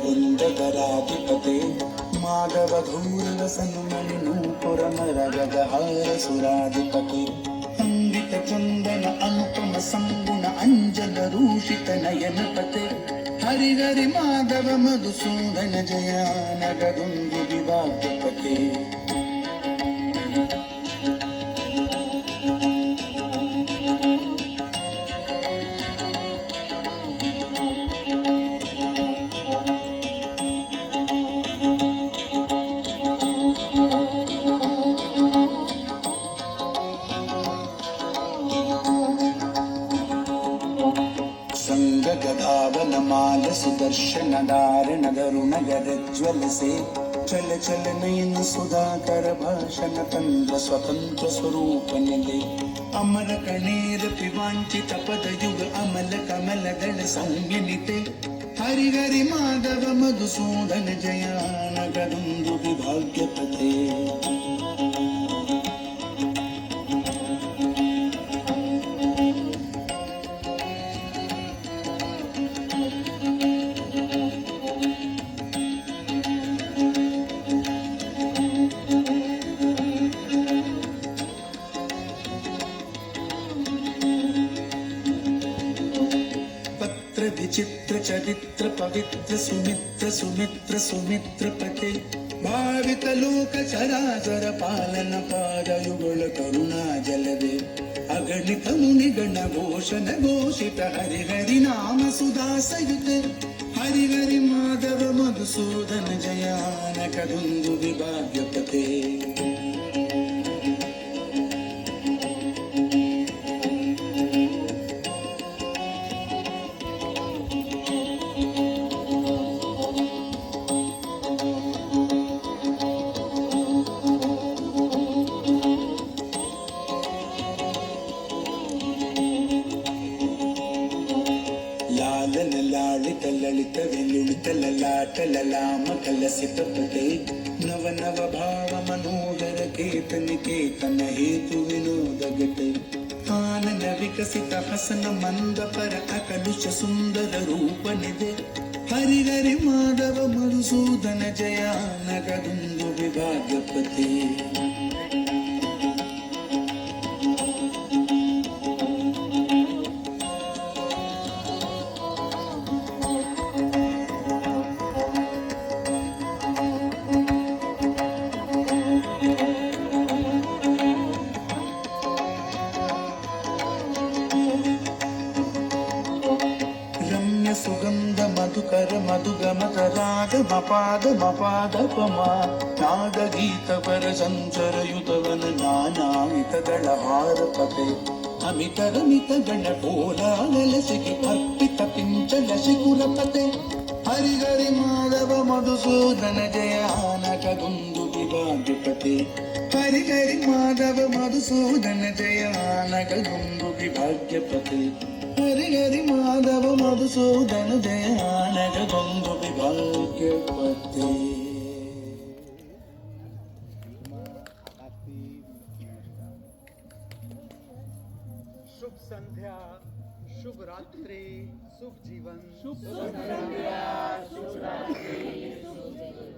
वृन्दधराधिपते माधवधूर्वसन्मणि नूपुरमरगदहार सुराधिपते अन्वित चन्दन अनुपम संगुण अंजन रूषित नयनपते हरिहरि माधव मधुसूदन जयानगदुन्दु विवाद्यपते गदावनमाल सुदर्शन दारण गरुण गरज्वल से चल चल नयन सुधाकर भाषण तंत्र स्वतंत्र स्वरूप निले अमर कणेर पिवांचित पद युग अमल कमल दल संज्ञनिते हरि हरि माधव मधुसूदन जयान गदुन्दु विभाग्यपते विचित्र चरित्र पवित्र सुमित्र सुमित्र सुमित्र पते भावित लोक चराचर पालन पादयुगल करुणा जलदे अगणित मुनिगण घोषण घोषित हरि हरि नाम सुधा सयुते हरि हरि माधव मधुसूदन जयान कदुन्दु विभाग्यपते लालन लालित ललित विलुलित ललाट ललाम कलसित पते नव नव भाव मनोहर केतन केतन हेतु विनोद गते आनन विकसित हसन मंद पर अकलुष सुंदर रूप निधे हरि हरि माधव मधुसूदन जयान गदुन्दु विभाग्यपते सुगंध मधुकर मधुगमत राग मपाद मपाद पमा नाद गीत पर संचर युतवन नानामित गणहार पते अमित रमित गण कोलाहल सिखि अर्पित पिंचल शिकुरपते हरि हरि माधव मधुसूदन जयान कदुन्दु विभाग्यपते हरि हरि माधव मधुसूदन जयान कदुन्दु विभाग्यपते हरि हरि माधव मधुसूदन जयान कदुन्दु विभाग्यपते। शुभ संध्या, शुभ रात्रि, शुभ जीवन। शुभ संध्या, शुभ रात्रि, शुभ जीवन।